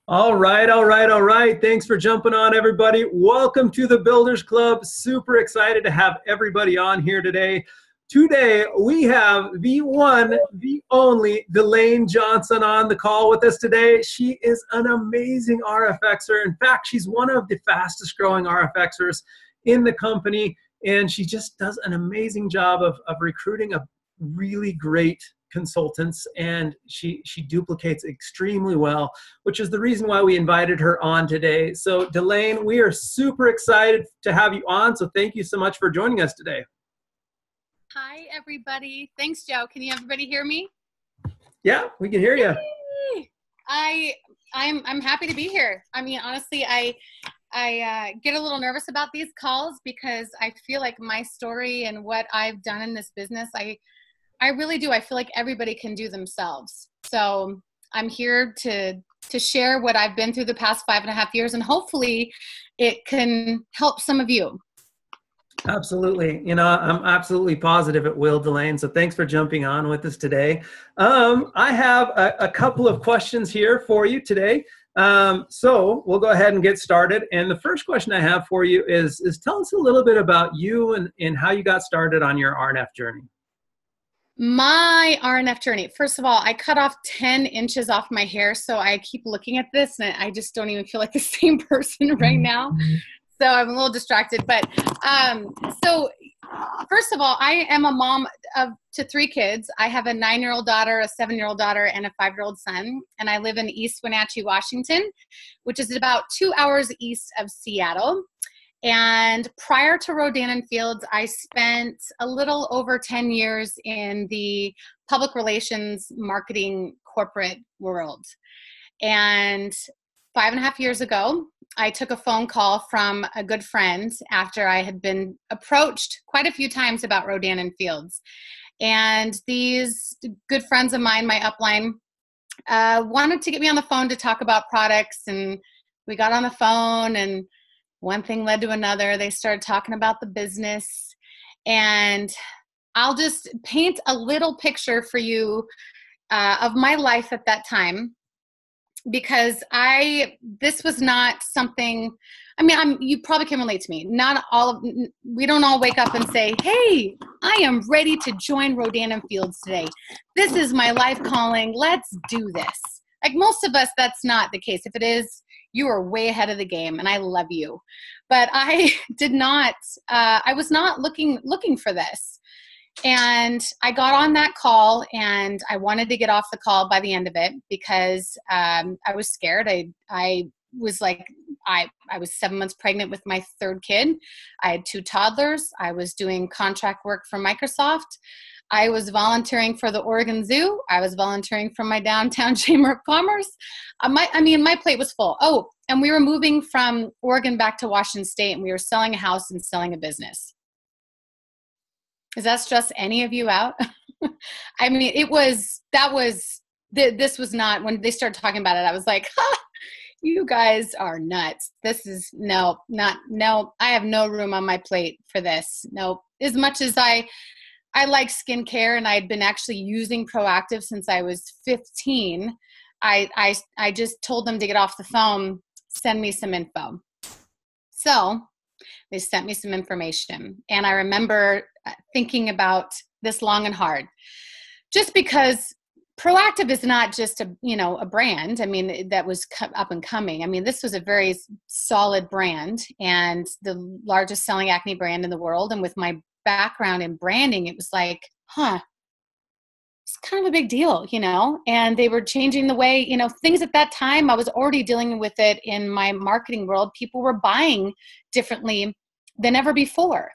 All right, all right, all right. Thanks for jumping on, everybody. Welcome to the Builders Club. Super excited to have everybody on here today. Today, we have the one, the only DeLane Johnson on the call with us today. She is an amazing RFXer. In fact, she's one of the fastest growing RFXers in the company, and she just does an amazing job of recruiting a really great consultants, and she duplicates extremely well, which is the reason why we invited her on today. So DeLane, we are super excited to have you on, so thank you so much for joining us today. Hi everybody. Thanks, Joe. Can you everybody hear me? Yeah, we can hear you. I'm happy to be here. I mean, honestly, I get a little nervous about these calls because I feel like my story and what I've done in this business, I really do. I feel like everybody can do themselves. So I'm here to share what I've been through the past 5.5 years, and hopefully it can help some of you. Absolutely. You know, I'm absolutely positive it will, DeLane. So thanks for jumping on with us today. I have a couple of questions here for you today. So we'll go ahead and get started. And the first question I have for you is tell us a little bit about you and how you got started on your RNF journey. My RNF journey. First of all, I cut off 10 inches off my hair, so I keep looking at this and I just don't even feel like the same person right now. So I'm a little distracted. But so first of all, I am a mom to 3 kids. I have a 9-year-old daughter, a 7-year-old daughter, and a 5-year-old son. And I live in East Wenatchee, Washington, which is about 2 hours east of Seattle. And prior to Rodan Fields, I spent a little over 10 years in the public relations, marketing, corporate world. And 5.5 years ago, I took a phone call from a good friend after I had been approached quite a few times about Rodan Fields. And these good friends of mine, my upline, wanted to get me on the phone to talk about products. And we got on the phone, and one thing led to another. They started talking about the business, and I'll just paint a little picture for you of my life at that time, because this was not something, I mean, you probably can relate to me. We don't all wake up and say, hey, I am ready to join Rodan Fields today. This is my life calling. Let's do this. Like most of us, that's not the case. If it is, you are way ahead of the game, and I love you. But I did not, I was not looking for this. And I got on that call, and I wanted to get off the call by the end of it because I was scared. I was 7 months pregnant with my 3rd kid. I had 2 toddlers. I was doing contract work for Microsoft. I was volunteering for the Oregon Zoo. I was volunteering for my downtown Chamber of Commerce. My plate was full. Oh, and we were moving from Oregon back to Washington State, and we were selling a house and selling a business. Does that stress any of you out? I mean, this was not, when they started talking about it, I was like, ha, you guys are nuts. This is, no, I have no room on my plate for this. No, as much as I like skincare, and I'd been actually using Proactive since I was 15. I just told them to get off the phone, send me some info. So they sent me some information, and I remember thinking about this long and hard, just because Proactive is not just a brand. I mean, that was up and coming. I mean, this was a very solid brand and the largest selling acne brand in the world. And with my background in branding, it was like, it's kind of a big deal, and they were changing the way, things at that time. I was already dealing with it in my marketing world. People were buying differently than ever before.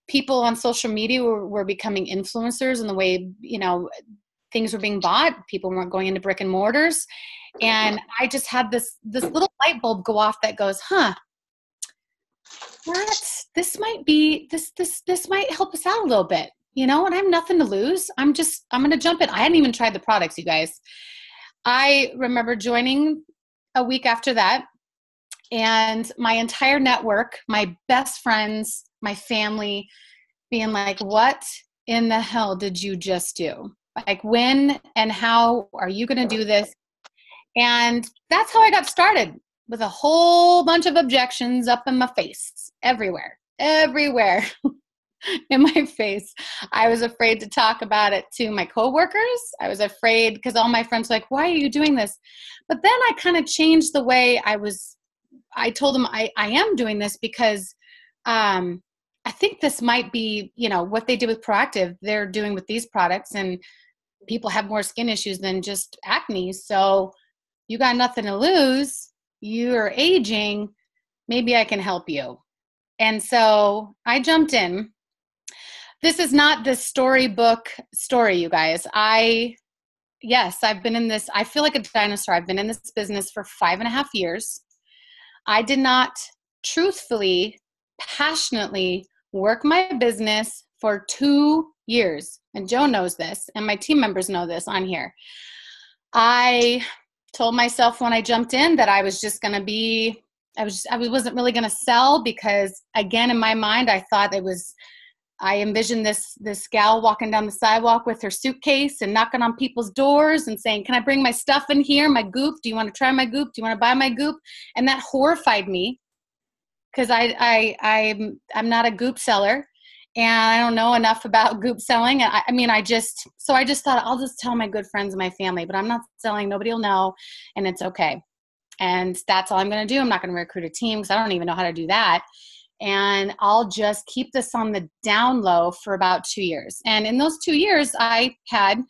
People on social media were becoming influencers in the way, things were being bought. People weren't going into brick and mortars. And I just had this little light bulb go off that goes, this might help us out a little bit, and I have nothing to lose. I'm going to jump in. I hadn't even tried the products, you guys. I remember joining a week after that, and my entire network, my best friends, my family being like, what in the hell did you just do? Like, when and how are you going to do this? And that's how I got started, with a whole bunch of objections up in my face, everywhere in my face. I was afraid to talk about it to my coworkers. I was afraid because all my friends were like, why are you doing this? But then I kind of changed the way I told them I am doing this because I think this might be, what they did with Proactive, they're doing with these products, and people have more skin issues than just acne. So you got nothing to lose. You're aging. Maybe I can help you. And so I jumped in. This is not the storybook story, you guys. Yes, I've been in this. I feel like a dinosaur. I've been in this business for 5.5 years. I did not truthfully, passionately work my business for 2 years. And Joe knows this, and my team members know this on here. I told myself when I jumped in that I was just going to be, I wasn't really going to sell because, again, in my mind, I thought I envisioned this gal walking down the sidewalk with her suitcase and knocking on people's doors and saying, can I bring my stuff in here, my goop? Do you want to try my goop? Do you want to buy my goop? And that horrified me because I'm not a goop seller. And I don't know enough about goop selling. I just thought I'll just tell my good friends and my family, but I'm not selling. Nobody will know, and it's okay. And that's all I'm going to do. I'm not going to recruit a team because I don't even know how to do that. And I'll just keep this on the down low for about 2 years. And in those 2 years, I had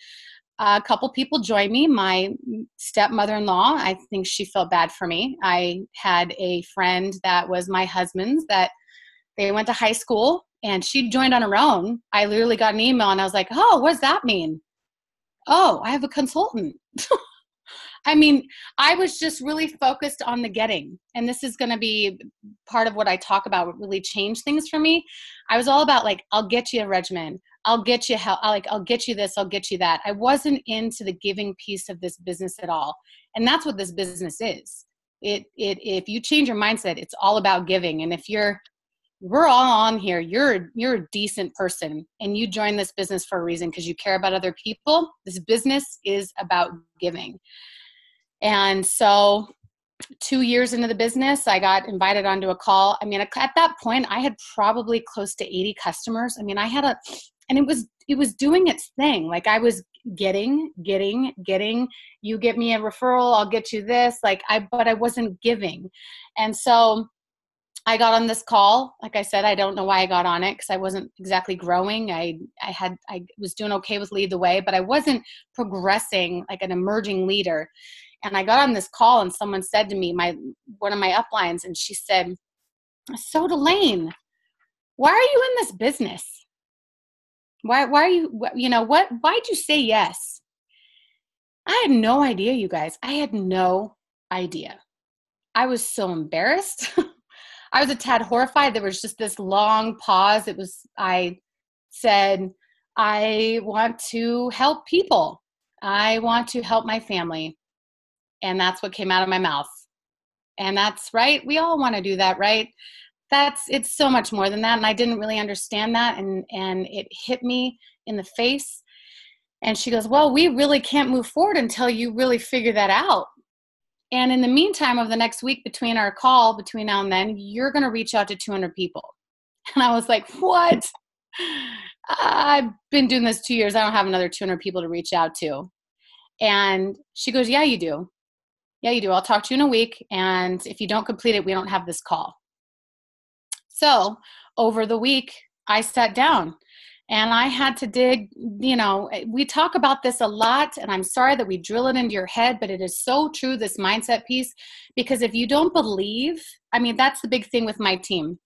a couple people join me. My stepmother-in-law, I think she felt bad for me. I had a friend that was my husband's that they went to high school, and she joined on her own. I literally got an email, and I was like, oh, what does that mean? Oh, I have a consultant. I was just really focused on the getting. And this is going to be part of what I talk about, what really changed things for me. I was all about I'll get you a regimen. I'll get you help. I'll get you this. I'll get you that. I wasn't into the giving piece of this business at all. And that's what this business is. If you change your mindset, it's all about giving. And we're all on here. You're a decent person, and you join this business for a reason because you care about other people. This business is about giving. And so 2 years into the business, I got invited onto a call. At that point, I had probably close to 80 customers. And it was doing its thing. I was getting, you get me a referral, I'll get you this. But I wasn't giving. And so I got on this call. Like I said, I don't know why I got on it because I wasn't exactly growing. I was doing okay with Lead the Way, but I wasn't progressing like an emerging leader. And I got on this call, and someone said to me, one of my uplines, and she said, so DeLane, why are you in this business? Why are you, why'd you say yes? I had no idea, you guys. I had no idea. I was so embarrassed. I was a tad horrified. There was just this long pause. I said, I want to help people. I want to help my family. And that's what came out of my mouth. And that's right. We all want to do that, right? It's so much more than that. And I didn't really understand that. And it hit me in the face. And she goes, well, we really can't move forward until you really figure that out. And in the meantime, over the next week between our call, between now and then, you're going to reach out to 200 people. And I was like, what? I've been doing this 2 years. I don't have another 200 people to reach out to. And she goes, yeah, you do. Yeah, you do. I'll talk to you in a week. And if you don't complete it, we don't have this call. So over the week, I sat down and I had to dig. We talk about this a lot, and I'm sorry that we drill it into your head, but it is so true, this mindset piece, because if you don't believe, that's the big thing with my team.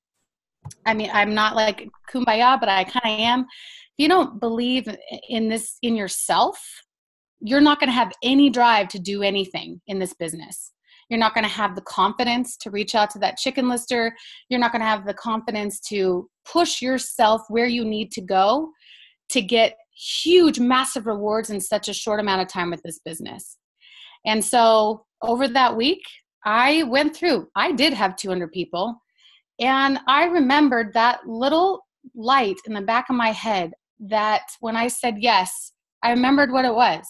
I'm not like kumbaya, but I kind of am. If you don't believe in this, in yourself, you're not going to have any drive to do anything in this business. You're not going to have the confidence to reach out to that chicken lister. You're not going to have the confidence to push yourself where you need to go to get huge, massive rewards in such a short amount of time with this business. And so over that week, I did have 200 people. And I remembered that little light in the back of my head that when I said yes, I remembered what it was.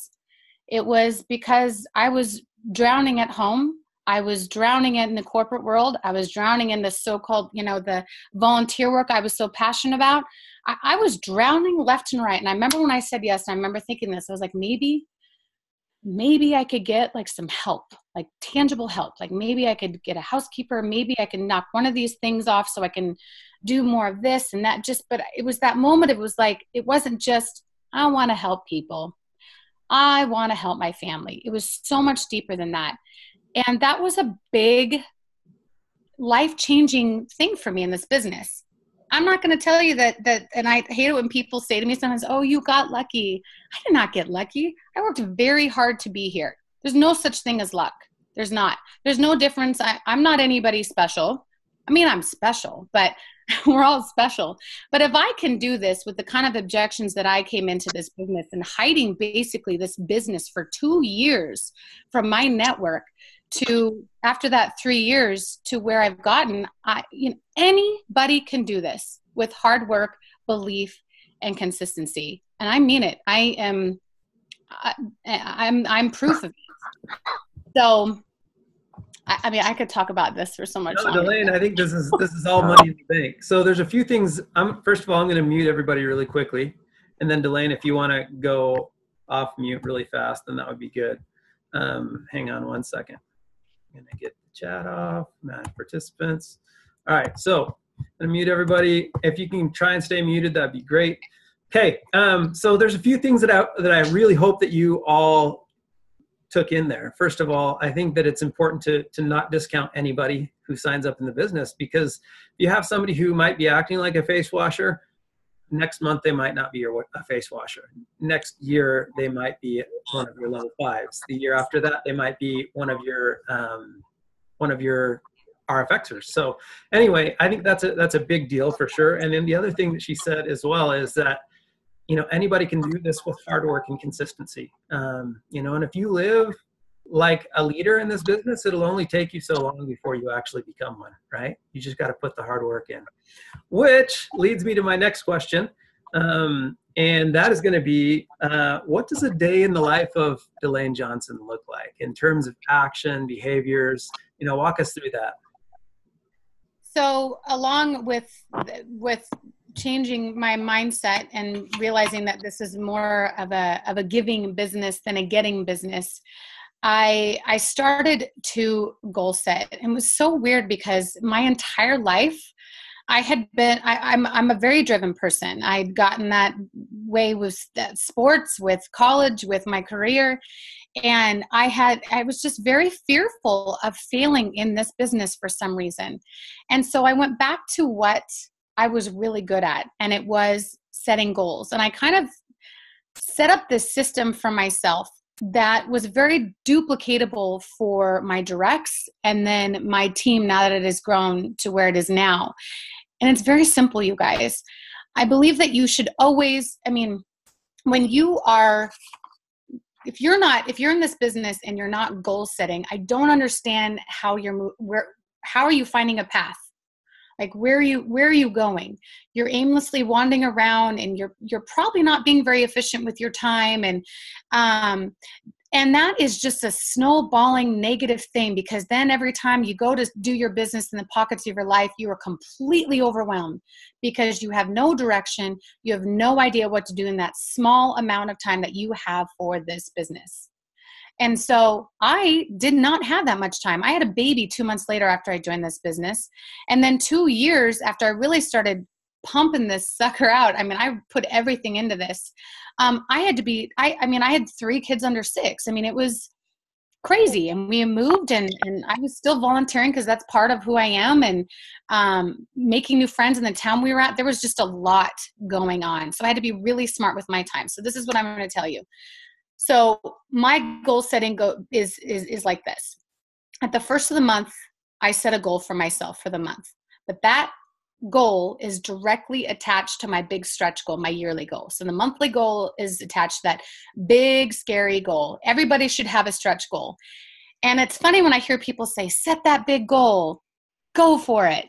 It was because I was drowning at home. I was drowning in the corporate world. I was drowning in the so-called, the volunteer work I was so passionate about. I was drowning left and right. And I remember when I said yes, and I remember thinking this, I was like, maybe I could get like some help, like tangible help. Like maybe I could get a housekeeper. Maybe I can knock one of these things off so I can do more of this and that. But it was that moment. It was like, it wasn't just, I want to help people. I want to help my family. It was so much deeper than that. And that was a big life-changing thing for me in this business. I'm not going to tell you that, and I hate it when people say to me sometimes, oh, you got lucky. I did not get lucky. I worked very hard to be here. There's no such thing as luck. There's not. There's no difference. I'm not anybody special. I mean, I'm special, but we're all special. But if I can do this with the kind of objections that I came into this business and hiding basically this business for 2 years from my network to after that 3 years to where I've gotten, anybody can do this with hard work, belief, and consistency. And I mean it. I'm proof of it. So, I mean, I could talk about this for so much longer. DeLane, I think this is all money in the bank. So there's a few things. First of all, I'm going to mute everybody really quickly. And then DeLane, if you want to go off mute really fast, then that would be good. Hang on one second. I'm going to get the chat off, manage participants. All right, so I'm going to mute everybody. If you can try and stay muted, that'd be great. Okay, so there's a few things that I really hope that you all took in there. First of all, I think that it's important to not discount anybody who signs up in the business, because if you have somebody who might be acting like a face washer, next month they might not be a face washer. Next year they might be one of your level 5s. The year after that they might be one of your RFXers. So anyway, I think that's a big deal for sure. And then the other thing that she said as well is that anybody can do this with hard work and consistency. And if you live like a leader in this business, it'll only take you so long before you actually become one, right? You just got to put the hard work in, which leads me to my next question. And that is going to be, what does a day in the life of DeLane Johnson look like in terms of action, behaviors? Walk us through that. So along with changing my mindset and realizing that this is more of a giving business than a getting business, I started to goal set. And it was so weird because my entire life I'm a very driven person. I'd gotten that way with sports, with college, with my career. And I was just very fearful of failing in this business for some reason. And so I went back to what I was really good at, and it was setting goals. And I kind of set up this system for myself that was very duplicatable for my directs and then my team now that it has grown to where it is now. And it's very simple, you guys. I believe that you should always, when you are, if you're in this business and you're not goal setting, I don't understand how are you finding a path? Like where are you going? You're aimlessly wandering around, and you're probably not being very efficient with your time, and that is just a snowballing negative thing, because then every time you go to do your business in the pockets of your life, you are completely overwhelmed because you have no direction. You have no idea what to do in that small amount of time that you have for this business. And so I did not have that much time. I had a baby 2 months later after I joined this business. And then 2 years after I really started pumping this sucker out, I put everything into this. I had 3 kids under 6. It was crazy. And we moved and I was still volunteering because that's part of who I am, and making new friends in the town we were at. There was just a lot going on. So I had to be really smart with my time. So this is what I'm going to tell you. So my goal setting is like this. At the first of the month, I set a goal for myself for the month. But that goal is directly attached to my big stretch goal, my yearly goal. So the monthly goal is attached to that big, scary goal. Everybody should have a stretch goal. And it's funny when I hear people say, set that big goal, go for it.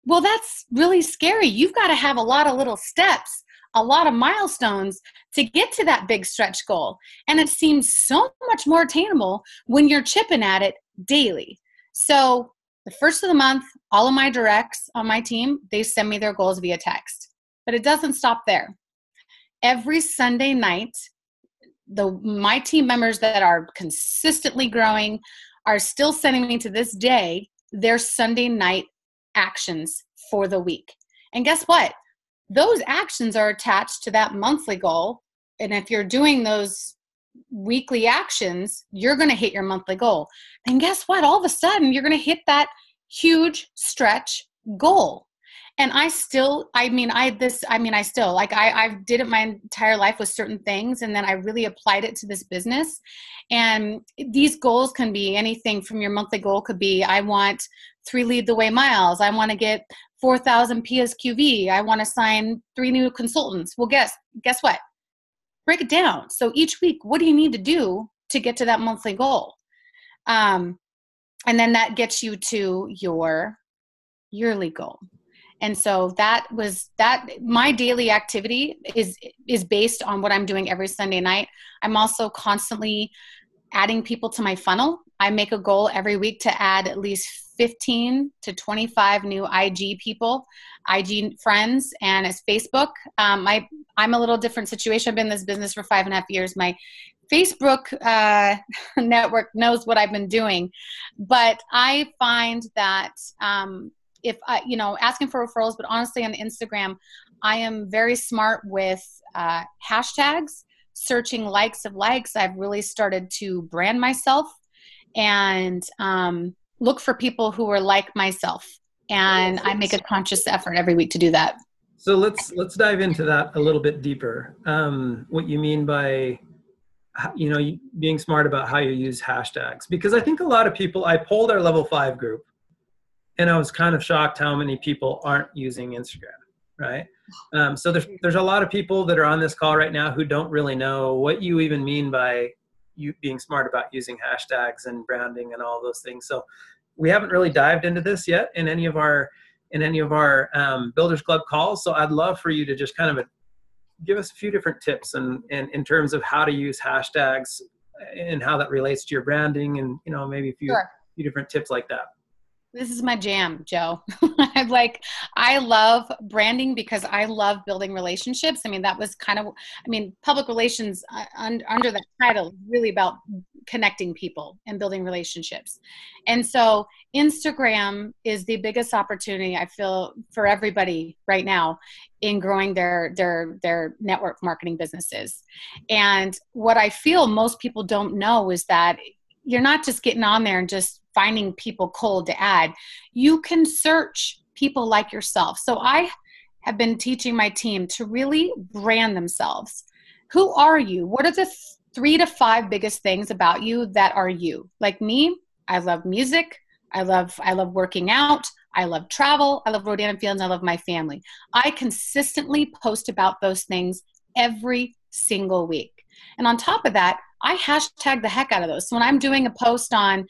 Well, that's really scary. You've got to have a lot of little steps a lot of milestones to get to that big stretch goal. And it seems so much more attainable when you're chipping at it daily. So the first of the month, all of my directs on my team, they send me their goals via text. But it doesn't stop there. Every Sunday night, my team members that are consistently growing are still sending me to this day their Sunday night actions for the week. And guess what? Those actions are attached to that monthly goal. And if you're doing those weekly actions, you're going to hit your monthly goal. And guess what? All of a sudden, you're going to hit that huge stretch goal. And I did it my entire life with certain things. And then I really applied it to this business. And these goals can be anything from your monthly goal could be, I want 3 lead the way miles. I want to get 4,000 PSQV. I want to sign 3 new consultants. Well, guess what? Break it down. So each week, what do you need to do to get to that monthly goal? And then that gets you to your yearly goal. And so my daily activity is based on what I'm doing every Sunday night. I'm also constantly adding people to my funnel. I make a goal every week to add at least 15 to 25 new IG friends, and it's Facebook. I'm a little different situation. I've been in this business for 5.5 years. My Facebook network knows what I've been doing, but I find that if I, asking for referrals, but honestly on Instagram, I am very smart with hashtags, searching likes of likes. I've really started to brand myself and look for people who are like myself. And I make a conscious effort every week to do that. So let's dive into that a little bit deeper. What you mean by, being smart about how you use hashtags, because I think a lot of people, I polled our level 5 group and I was kind of shocked how many people aren't using Instagram, right? So there's a lot of people that are on this call right now who don't really know what you even mean by you being smart about using hashtags and branding and all those things. So we haven't really dived into this yet in any of our Builders Club calls. So I'd love for you to just kind of give us a few different tips and in terms of how to use hashtags and how that relates to your branding and, maybe a few different tips like that. This is my jam, Joe. I love branding because I love building relationships. That was public relations under that title, really about connecting people and building relationships. And so Instagram is the biggest opportunity I feel for everybody right now in growing their network marketing businesses. And what I feel most people don't know is that you're not just getting on there and just finding people cold to add. You can search people like yourself. So I have been teaching my team to really brand themselves. Who are you? What are the 3 to 5 biggest things about you that are you? Like me, I love music. I love working out. I love travel. I love Rodan Fields. I love my family. I consistently post about those things every single week. And on top of that, I hashtag the heck out of those. So when I'm doing a post on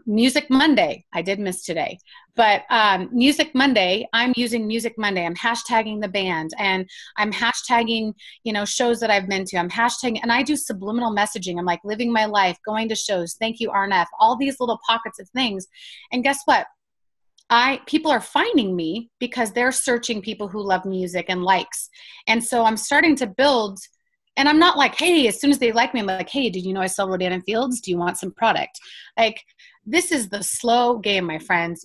Music Monday, I did miss today, but Music Monday, I'm using Music Monday. I'm hashtagging the band and I'm hashtagging, shows that I've been to. I'm hashtagging and I do subliminal messaging. I'm like living my life, going to shows. Thank you, RNF, all these little pockets of things. And guess what? People are finding me because they're searching people who love music and likes. And so I'm starting to build. And I'm not like, hey, as soon as they like me, I'm like, hey, did you know I sell Rodan Fields? Do you want some product? This is the slow game, my friends.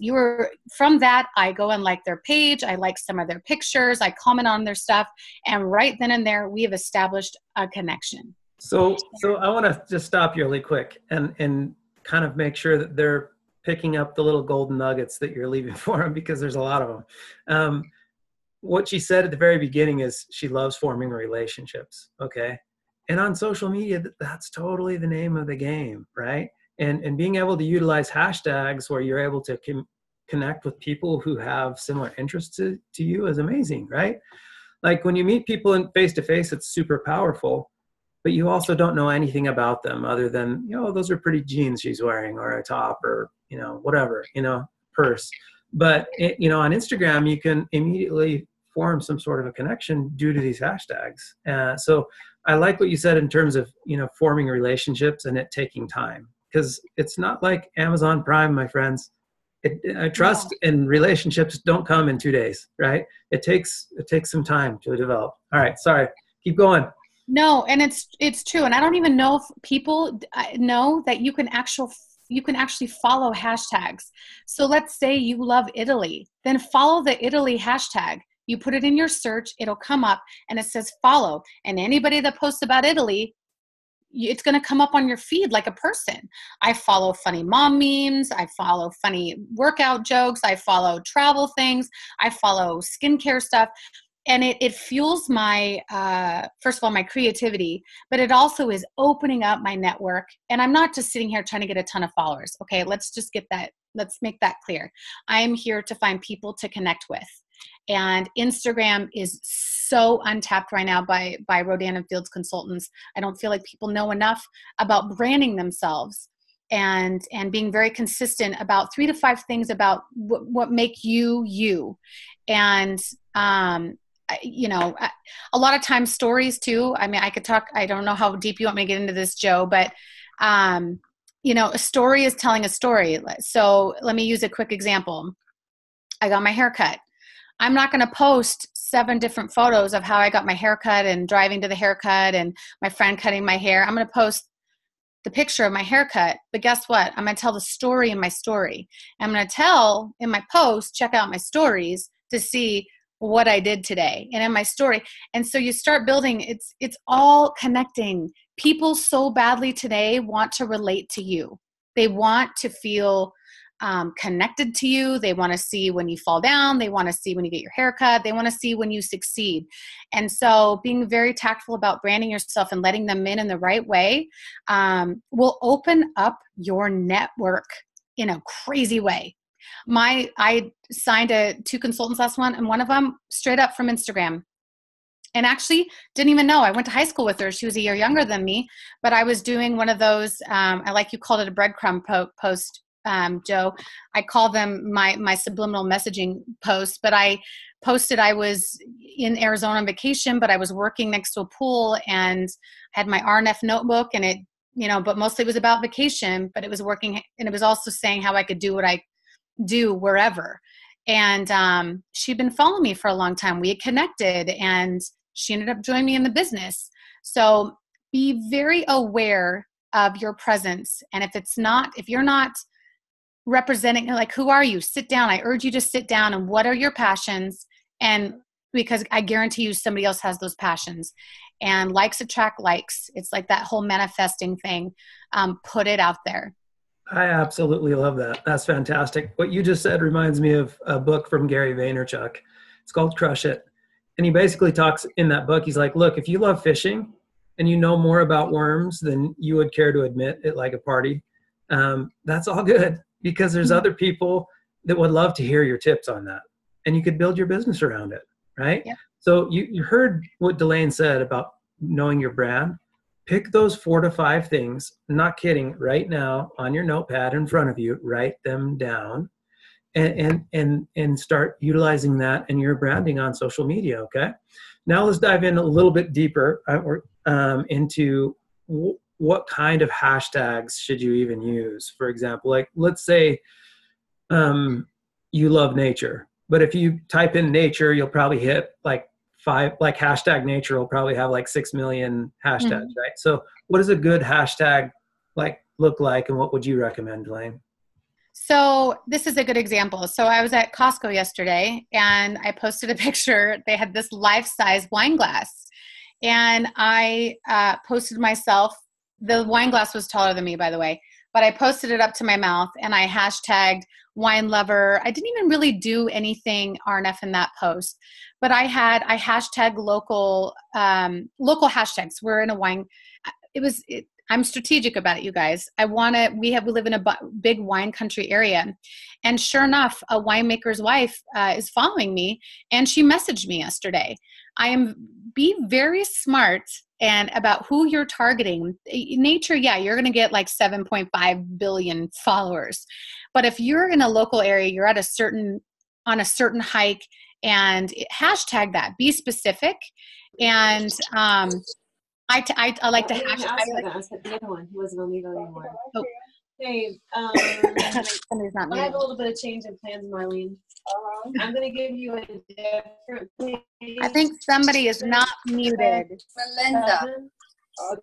From that, I go and like their page. I like some of their pictures. I comment on their stuff. And right then and there, we have established a connection. So I want to just stop you really quick and kind of make sure that they're picking up the little golden nuggets that you're leaving for them, because there's a lot of them. What she said at the very beginning is she loves forming relationships. Okay. And on social media, that's totally the name of the game, right? And being able to utilize hashtags where you're able to connect with people who have similar interests to you is amazing, right? Like when you meet people in face to face, it's super powerful, but you also don't know anything about them other than, those are pretty jeans she's wearing or a top or, whatever, purse. But, on Instagram, you can immediately form some sort of a connection due to these hashtags. So I like what you said in terms of, forming relationships and it taking time, because it's not like Amazon Prime, my friends. Trust and relationships don't come in 2 days, right? It takes some time to develop. All right, sorry, keep going. No, and it's true. And I don't even know if people know that you can actually follow hashtags. So let's say you love Italy, then follow the Italy hashtag. You put it in your search, it'll come up and it says follow. And anybody that posts about Italy, it's going to come up on your feed like a person. I follow funny mom memes. I follow funny workout jokes. I follow travel things. I follow skincare stuff. And it fuels my, first of all, my creativity, but it also is opening up my network. And I'm not just sitting here trying to get a ton of followers. Okay, let's make that clear. I am here to find people to connect with. And Instagram is so untapped right now by Rodan Fields consultants. I don't feel like people know enough about branding themselves and being very consistent about 3 to 5 things about what make you you. And a lot of times stories too. I mean, I could talk. I don't know how deep you want me to get into this, Joe, but a story is telling a story. So let me use a quick example. I got my hair cut. I'm not going to post 7 different photos of how I got my haircut and driving to the haircut and my friend cutting my hair. I'm going to post the picture of my haircut, but guess what? I'm going to tell the story in my story. I'm going to tell in my post, check out my stories to see what I did today and in my story. And so you start building, it's all connecting. People so badly today want to relate to you. They want to feel connected to you. They want to see when you fall down. They want to see when you get your hair cut. They want to see when you succeed. And so being very tactful about branding yourself and letting them in the right way will open up your network in a crazy way. I signed 2 consultants last month, and one of them straight up from Instagram. And actually didn't even know. I went to high school with her. She was a year younger than me, but I was doing one of those, I like you called it a breadcrumb post, Joe. I call them my subliminal messaging posts, but I posted I was in Arizona on vacation, but I was working next to a pool and had my RNF notebook, and it, but mostly it was about vacation, but it was working, and it was also saying how I could do what I do wherever. And she'd been following me for a long time. We had connected, and she ended up joining me in the business. So be very aware of your presence. And if you're not representing, like, who are you? Sit down. I urge you to sit down, and what are your passions? And because I guarantee you somebody else has those passions. And likes attract likes. It's like that whole manifesting thing. Put it out there. I absolutely love that. That's fantastic. What you just said reminds me of a book from Gary Vaynerchuk. It's called Crush It. And he basically talks in that book. He's like, look, if you love fishing and you know more about worms than you would care to admit at like a party, that's all good, because there's other people that would love to hear your tips on that. And you could build your business around it, right? Yeah. So you heard what DeLane said about knowing your brand. Pick those 4 to 5 things, not kidding, right now on your notepad in front of you, write them down and start utilizing that in your branding on social media, okay? Now let's dive in a little bit deeper into what kind of hashtags should you even use? For example, like let's say you love nature, but if you type in nature, you'll probably hit like hashtag nature will probably have like 6 million hashtags, right? So what does a good hashtag look like, and what would you recommend, DeLane? So this is a good example. So I was at Costco yesterday, and I posted a picture. They had this life-size wine glass, and I posted myself. The wine glass was taller than me, by the way, but I posted it up to my mouth, and I hashtagged wine lover. I didn't even really do anything RNF in that post, but I hashtag local hashtags. We're in a wine. I'm strategic about it, you guys. We live in a big wine country area. And sure enough, a winemaker's wife is following me, and she messaged me yesterday. Be very smart and about who you're targeting. Nature, yeah, you're going to get like 7.5 billion followers. But if you're in a local area, you're at on a certain hike, and hashtag that, be specific. And I like to hashtag. I said the other one. He wasn't on the other anymore. Oh. Hey, Somebody's not I have muted. a little bit of change in plans, Marlene. I'm going to give you a different place. I think somebody is not muted.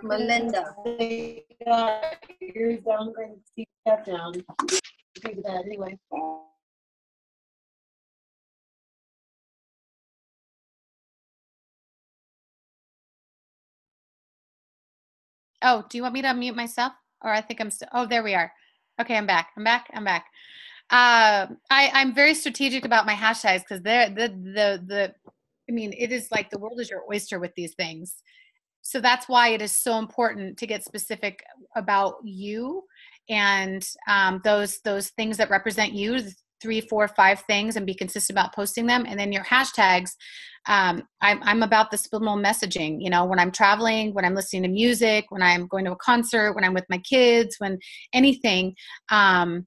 Melinda. They got ears down and keep that down. Okay, with that anyway. Oh, do you want me to unmute myself? Or I think I'm still, oh, there we are. Okay, I'm back. I'm very strategic about my hashtags because I mean, it is like the world is your oyster with these things. So that's why it is so important to get specific about you and those things that represent you, 3, 4, 5 things, and be consistent about posting them. And then your hashtags, I'm about the subliminal messaging, you know, when I'm traveling, when I'm listening to music, when I'm going to a concert, when I'm with my kids, when anything I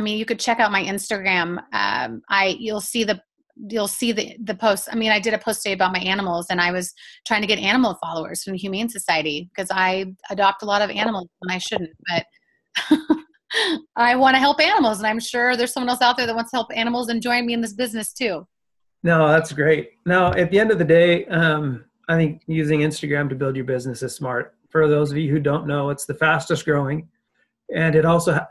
mean, you could check out my Instagram. You'll see the posts. I mean, I did a post today about my animals, and I was trying to get animal followers from the Humane Society because I adopt a lot of animals when I shouldn't, but I want to help animals, and I'm sure there's someone else out there that wants to help animals and join me in this business too. No, that's great. No, at the end of the day, I think using Instagram to build your business is smart. For those of you who don't know, it's the fastest growing, and it also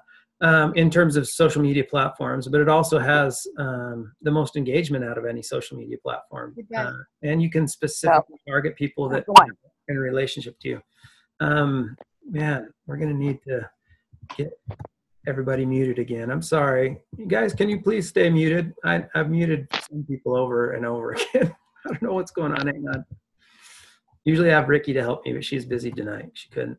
in terms of social media platforms, but it also has the most engagement out of any social media platform. And you can specifically target people that are in a relationship to you. Man, we're going to need to get everybody muted again. I'm sorry. You guys, can you please stay muted? I've muted some people over and over again. I don't know what's going on. Hang on. Usually I have Ricky to help me, but she's busy tonight. She couldn't.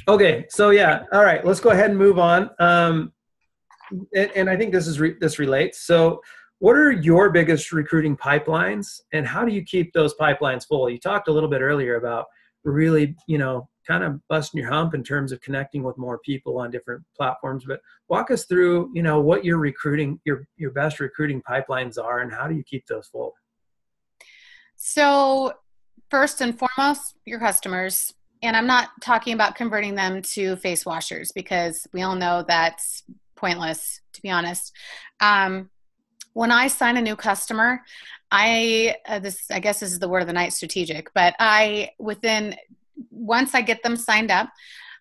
Okay, so yeah, all right, let's go ahead and move on. And I think this relates. So what are your biggest recruiting pipelines, and how do you keep those pipelines full? You talked a little bit earlier about really, you know, kind of busting your hump in terms of connecting with more people on different platforms, but walk us through, you know, what your recruiting, your best recruiting pipelines are, and how do you keep those full? So first and foremost, your customers. And I'm not talking about converting them to face washers because we all know that's pointless, to be honest. When I sign a new customer, I guess this is the word of the night, strategic, but once I get them signed up,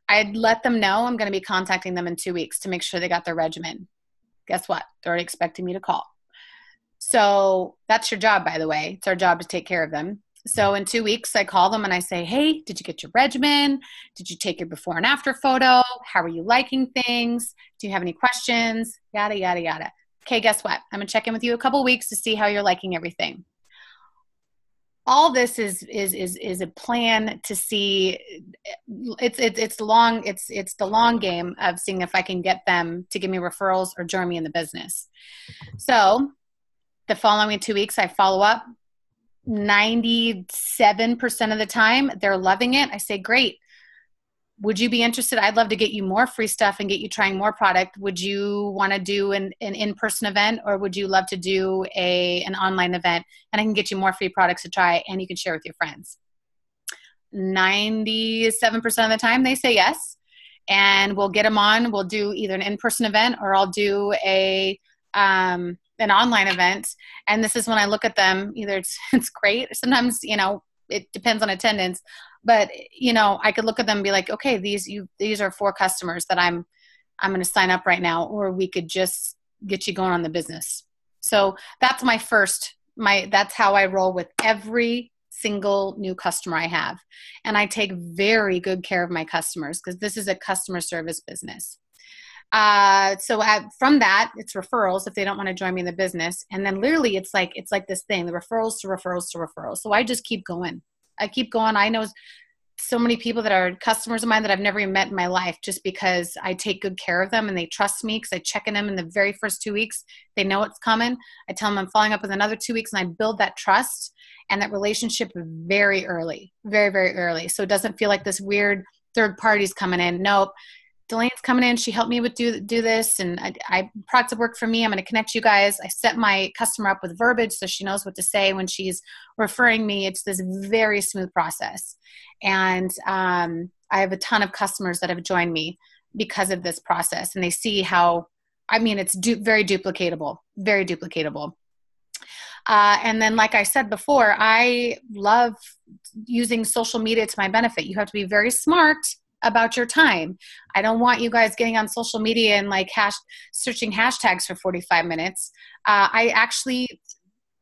I'd let them know I'm going to be contacting them in 2 weeks to make sure they got their regimen. Guess what? They're already expecting me to call. So that's your job, by the way. It's our job to take care of them. So in 2 weeks, I call them and I say, hey, did you get your regimen? Did you take your before and after photo? How are you liking things? Do you have any questions? Yada, yada, yada. Okay, guess what? I'm going to check in with you a couple weeks to see how you're liking everything. All this is a plan to see. It's the long game of seeing if I can get them to give me referrals or join me in the business. So the following 2 weeks, I follow up. 97% of the time, they're loving it. I say, great. Would you be interested? I'd love to get you more free stuff and get you trying more product. Would you want to do an in-person event, or would you love to do an online event? And I can get you more free products to try and you can share with your friends. 97% of the time, they say yes. And we'll get them on. We'll do either an in-person event, or I'll do an online event. And this is when I look at them, either it's great. Sometimes, you know, it depends on attendance, but you know, I could look at them and be like, okay, these are 4 customers that I'm going to sign up right now, or we could just get you going on the business. So that's that's how I roll with every single new customer I have. And I take very good care of my customers because this is a customer service business. From that, it's referrals if they don't want to join me in the business. And then literally it's like this thing, the referrals to referrals to referrals. So I just keep going. I know so many people that are customers of mine that I've never even met in my life just because I take good care of them and they trust me because I check in them in the very first 2 weeks. They know it's coming. I tell them I'm following up with another 2 weeks, and I build that trust and that relationship very early, very, very early. So it doesn't feel like this weird third party's coming in. Nope. DeLane's coming in. She helped me with do this, and I products that work for me. I'm going to connect you guys. I set my customer up with verbiage so she knows what to say when she's referring me. It's this very smooth process, and I have a ton of customers that have joined me because of this process, and they see how. I mean, it's very duplicatable, very duplicatable. And then, like I said before, I love using social media to my benefit. You have to be very smart about your time. I don't want you guys getting on social media and like searching hashtags for 45 minutes. I actually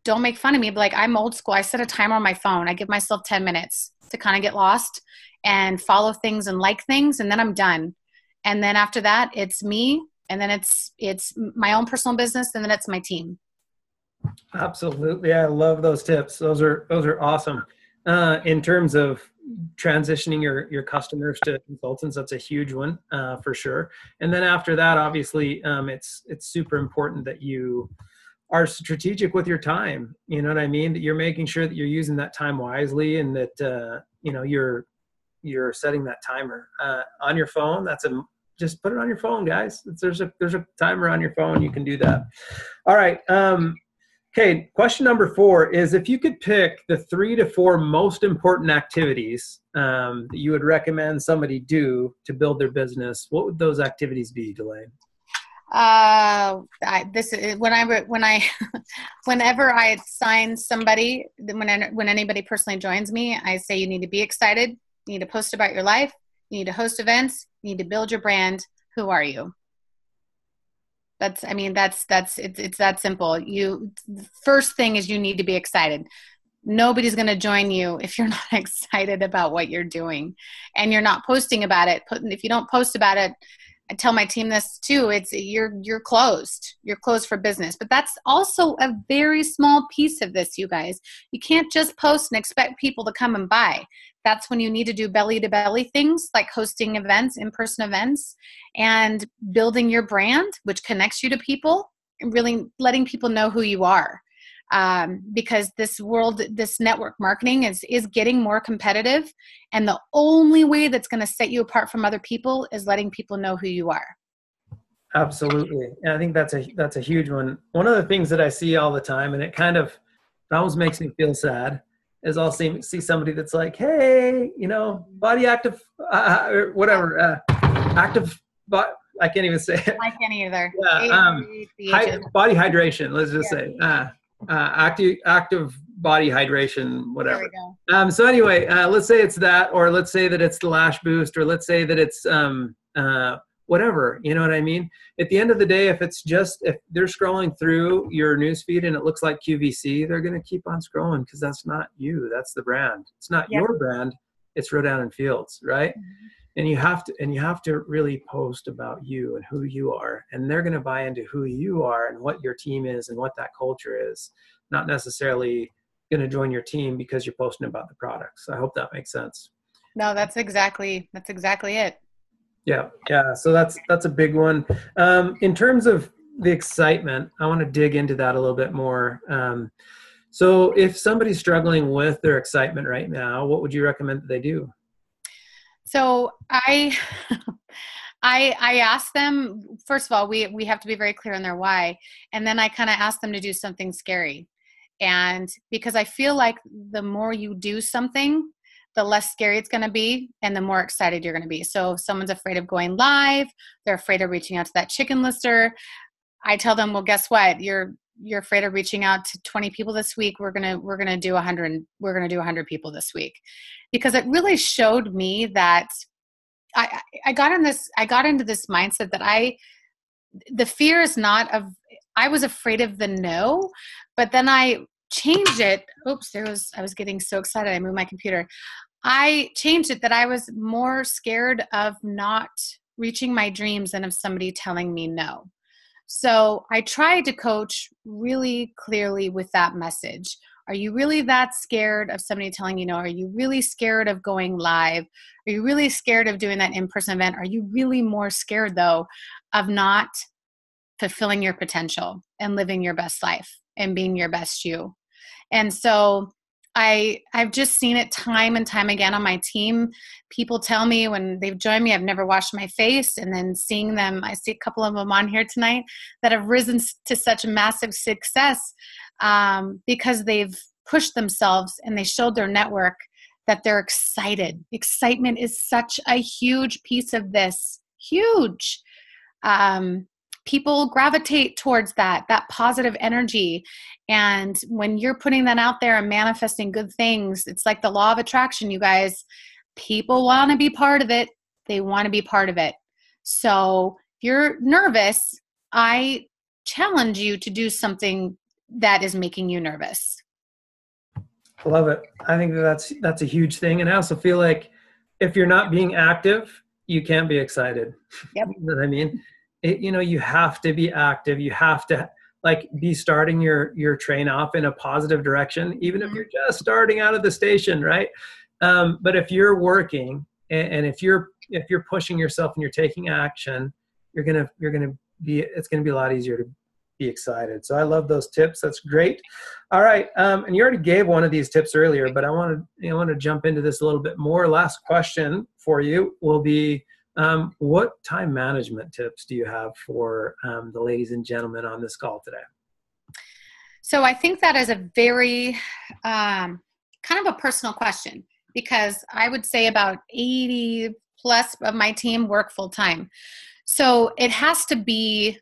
don't make fun of me, but like I'm old school. I set a timer on my phone. I give myself 10 minutes to kind of get lost and follow things and like things, and then I'm done. And then after that, it's me, and then it's my own personal business, and then it's my team. Absolutely. I love those tips. Those are awesome. In terms of transitioning your customers to consultants, that's a huge one for sure. And then after that, obviously, it's super important that you are strategic with your time. You know what I mean? That you're making sure that you're using that time wisely, and that you're setting that timer on your phone. Just put it on your phone, guys. There's a timer on your phone. You can do that. All right. Okay, question number 4 is, if you could pick the 3 to 4 most important activities that you would recommend somebody do to build their business, what would those activities be, DeLane? Whenever I sign somebody, when anybody personally joins me, I say you need to be excited, you need to post about your life, you need to host events, you need to build your brand. Who are you? It's that simple. First thing is you need to be excited. Nobody's going to join you if you're not excited about what you're doing and you're not posting about it. If you don't post about it, I tell my team this too. You're closed. You're closed for business. But that's also a very small piece of this, you guys. You can't just post and expect people to come and buy. That's when you need to do belly to belly things like hosting events, in-person events, and building your brand, which connects you to people, and really letting people know who you are. Because this network marketing is getting more competitive, and the only way that's going to set you apart from other people is letting people know who you are. Absolutely. And I think that's a huge one. One of the things that I see all the time, and it almost makes me feel sad, is I'll see somebody that's like, hey, body active, or whatever, active, but I can't even say it. I can't either. Yeah, body hydration, let's just say. Active body hydration, whatever. There we go. So anyway, let's say it's that, or let's say that it's the lash boost, or let's say that it's whatever. You know what I mean? At the end of the day, if they're scrolling through your newsfeed and it looks like QVC, they're going to keep on scrolling because that's not you. That's the brand. It's not your brand. It's Rodan Fields, right? Mm-hmm. And you have to really post about you and who you are, and they're going to buy into who you are and what your team is and what that culture is, not necessarily going to join your team because you're posting about the products. I hope that makes sense. No, that's exactly it. Yeah. So that's a big one. In terms of the excitement, I want to dig into that a little bit more. So if somebody's struggling with their excitement right now, what would you recommend that they do? So I asked them, first of all, we have to be very clear on their why. And then I kind of asked them to do something scary. And because I feel like the more you do something, the less scary it's going to be and the more excited you're going to be. So if someone's afraid of going live, they're afraid of reaching out to that chicken lister, I tell them, well, guess what? You're afraid of reaching out to 20 people this week. We're going to do 100. We're going to do 100 people this week, because it really showed me that I got into this mindset that the fear is not of, I was afraid of the no, but then I changed it. Oops, I was getting so excited. I moved my computer. I changed it that I was more scared of not reaching my dreams than of somebody telling me no. So I tried to coach really clearly with that message. Are you really that scared of somebody telling you no? Are you really scared of going live? Are you really scared of doing that in-person event? Are you really more scared, though, of not fulfilling your potential and living your best life and being your best you? And so I've just seen it time and time again on my team. People tell me when they've joined me, I've never washed my face. And then seeing them, I see a couple of them on here tonight that have risen to such massive success because they've pushed themselves and they showed their network that they're excited. Excitement is such a huge piece of this. Huge. People gravitate towards that positive energy. And when you're putting that out there and manifesting good things, it's like the law of attraction, you guys. People want to be part of it. They want to be part of it. So if you're nervous, I challenge you to do something that is making you nervous. I love it. I think that's a huge thing. And I also feel like if you're not being active, you can't be excited. Yep. You know what I mean? You have to be active. You have to be starting your train off in a positive direction, even if you're just starting out of the station, right? But if you're working and if you're pushing yourself and you're taking action, it's gonna be a lot easier to be excited. So I love those tips. That's great. All right, and you already gave one of these tips earlier, but I want to jump into this a little bit more. Last question for you will be, what time management tips do you have for the ladies and gentlemen on this call today? So I think that is a very kind of a personal question, because I would say about 80 plus of my team work full time. So it has to be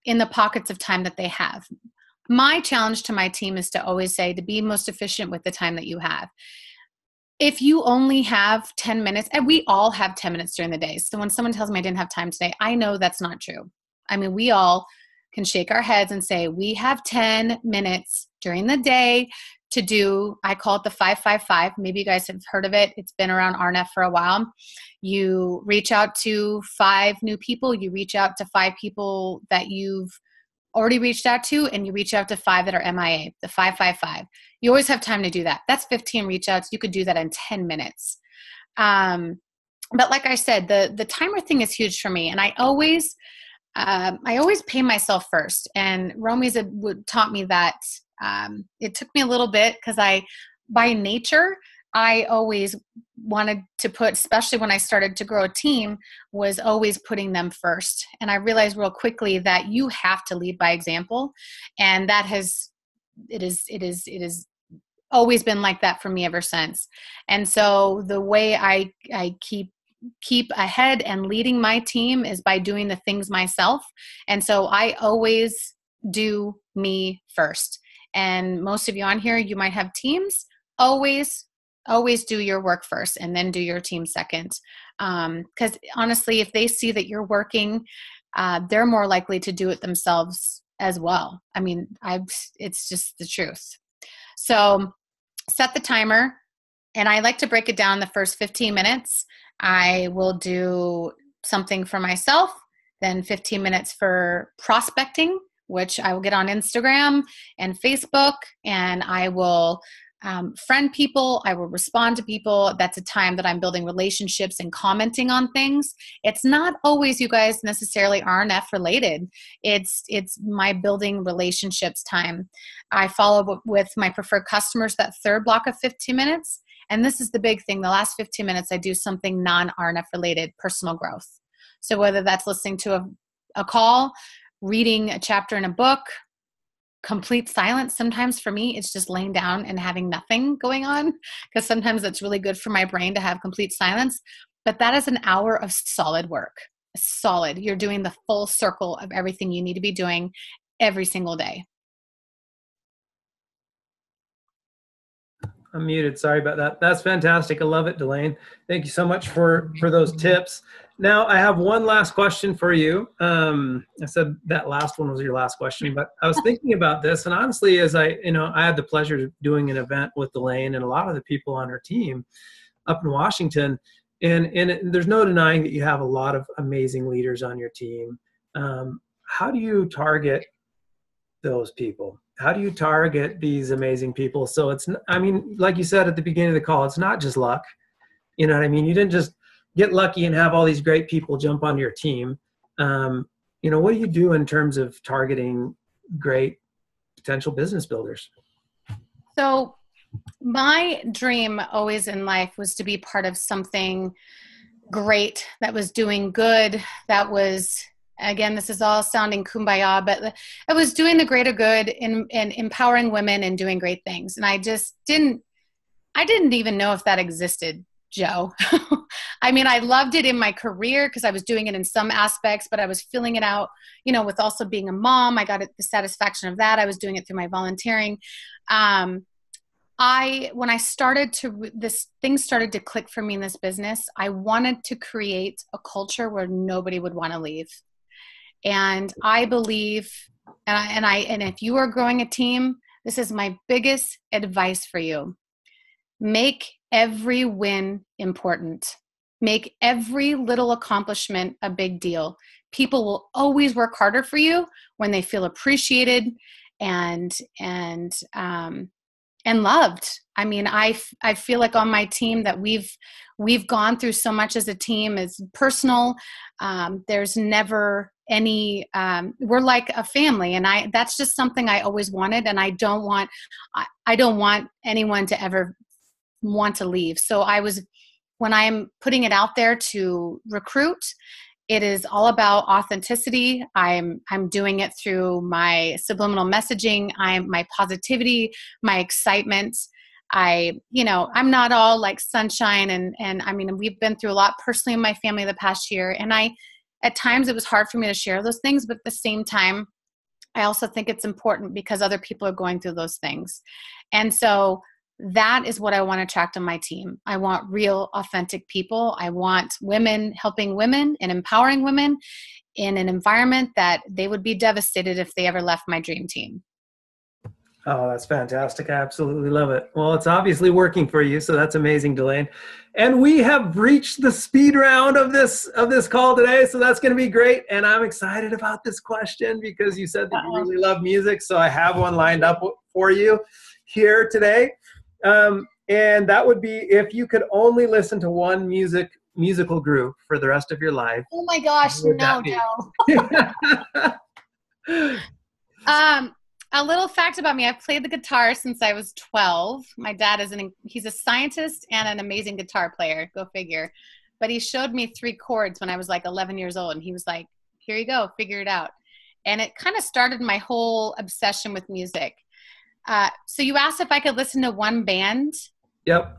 in the pockets of time that they have. My challenge to my team is to always say to be most efficient with the time that you have. If you only have 10 minutes, and we all have 10 minutes during the day. So when someone tells me I didn't have time today, I know that's not true. I mean, we all can shake our heads and say, we have 10 minutes during the day to do, I call it the 5-5-5. Maybe you guys have heard of it. It's been around RNF for a while. You reach out to 5 new people. You reach out to 5 people that you've already reached out to, and you reach out to 5 that are MIA, the 5-5-5. You always have time to do that. That's 15 reach outs. You could do that in 10 minutes. But like I said, the timer thing is huge for me. And I always pay myself first. And Romy's taught me that. It took me a little bit because by nature, I always wanted to put, especially when I started to grow a team, was always putting them first. And I realized real quickly that you have to lead by example. And that it is always been like that for me ever since. And so the way I keep ahead and leading my team is by doing the things myself. And so I always do me first. And most of you on here, you might have teams. Always do your work first and then do your team second. Because honestly, if they see that you're working, they're more likely to do it themselves as well. I mean, it's just the truth. So set the timer, and I like to break it down the first 15 minutes. I will do something for myself, then 15 minutes for prospecting, which I will get on Instagram and Facebook, and I will friend people. I will respond to people. That's a time that I'm building relationships and commenting on things. It's not always, you guys, necessarily RNF related. It's my building relationships time. I follow up with my preferred customers that third block of 15 minutes. And this is the big thing. The last 15 minutes, I do something non-RNF related, personal growth. So whether that's listening to a call, reading a chapter in a book, complete silence. Sometimes for me, it's just laying down and having nothing going on, because sometimes it's really good for my brain to have complete silence. But that is an hour of solid work. Solid. You're doing the full circle of everything you need to be doing every single day. I'm muted. Sorry about that. That's fantastic. I love it, DeLane. Thank you so much for those tips. Now, I have one last question for you. I said that last one was your last question, but I was thinking about this, and honestly, as I had the pleasure of doing an event with DeLane and a lot of the people on her team up in Washington, and there's no denying that you have a lot of amazing leaders on your team. How do you target those people? How do you target these amazing people? So like you said at the beginning of the call, it's not just luck. You know what I mean? You didn't just get lucky and have all these great people jump onto your team. What do you do in terms of targeting great potential business builders? So My dream always in life was to be part of something great that was doing good, that was, again, this is all sounding kumbaya, but it was doing the greater good and empowering women and doing great things. And I didn't even know if that existed, Joe. I mean, I loved it in my career because I was doing it in some aspects, but I was filling it out, you know, with also being a mom. I got the satisfaction of that. I was doing it through my volunteering. When I started to, this thing started to click for me in this business, I wanted to create a culture where nobody would want to leave. And I believe, and if you are growing a team, this is my biggest advice for you. Make every win important. Make every little accomplishment a big deal. People will always work harder for you when they feel appreciated and loved. I mean, I feel like on my team that we've gone through so much as a team. It's personal. There's never any, we're like a family, and that's just something I always wanted. And I don't want anyone to ever want to leave. So when I'm putting it out there to recruit, it is all about authenticity. I'm doing it through my subliminal messaging, my positivity, my excitement. I'm not all like sunshine and I mean, we've been through a lot personally in my family the past year. And at times it was hard for me to share those things, but at the same time, I also think it's important because other people are going through those things. And so that is what I want to attract on my team. I want real, authentic people. I want women helping women and empowering women in an environment that they would be devastated if they ever left my dream team. Oh, that's fantastic. I absolutely love it. Well, it's obviously working for you, so that's amazing, DeLane. And we have reached the speed round of this call today, so that's going to be great. And I'm excited about this question because you said that you really love music, so I have one lined up for you here today. And that would be if you could only listen to one musical group for the rest of your life. Oh my gosh, no. A little fact about me, I've played the guitar since I was 12. My dad he's a scientist and an amazing guitar player, go figure. But he showed me 3 chords when I was like 11 years old, and he was like, here you go, figure it out. And it kind of started my whole obsession with music. So you asked if I could listen to one band. Yep.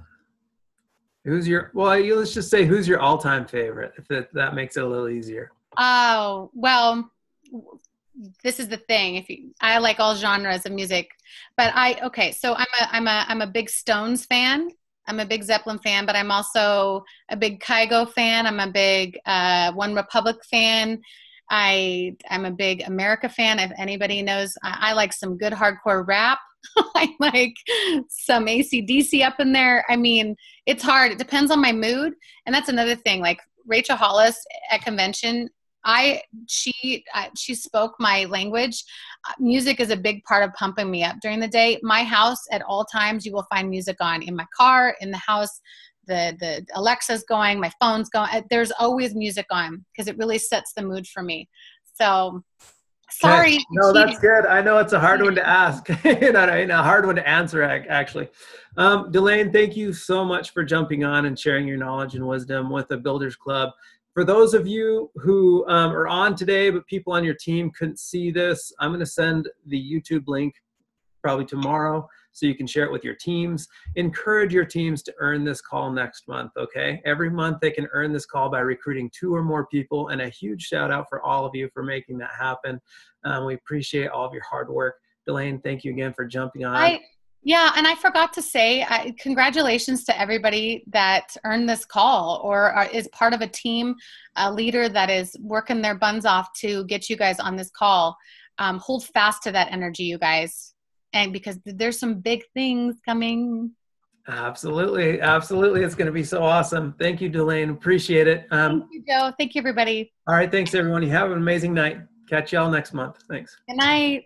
Let's just say who's your all-time favorite, if that makes it a little easier. Oh, well, this is the thing. I like all genres of music, but so I'm a big Stones fan. I'm a big Zeppelin fan, but I'm also a big Kygo fan. I'm a big One Republic fan. I'm a big America fan. If anybody knows, I like some good hardcore rap. I like some AC/DC up in there. I mean, it's hard. It depends on my mood. And that's another thing. Like Rachel Hollis at convention, she spoke my language. Music is a big part of pumping me up during the day. My house at all times, you will find music on in my car, in the house. The Alexa's going, my phone's going. There's always music on because it really sets the mood for me. So sorry. Okay. No, that's good. I know it's a hard one to ask and a hard one to answer, actually. DeLane, thank you so much for jumping on and sharing your knowledge and wisdom with the Builders Club. For those of you who are on today, but people on your team couldn't see this, I'm going to send the YouTube link probably tomorrow so you can share it with your teams. Encourage your teams to earn this call next month, okay? Every month they can earn this call by recruiting 2 or more people, and a huge shout out for all of you for making that happen. We appreciate all of your hard work. DeLane, thank you again for jumping on. Yeah, and I forgot to say, congratulations to everybody that earned this call or is part of a team, a leader that is working their buns off to get you guys on this call. Hold fast to that energy, you guys, and because there's some big things coming. Absolutely. Absolutely. It's going to be so awesome. Thank you, DeLane. Appreciate it. Thank you, Joe. Thank you, everybody. All right. Thanks, everyone. You have an amazing night. Catch y'all next month. Thanks. Good night.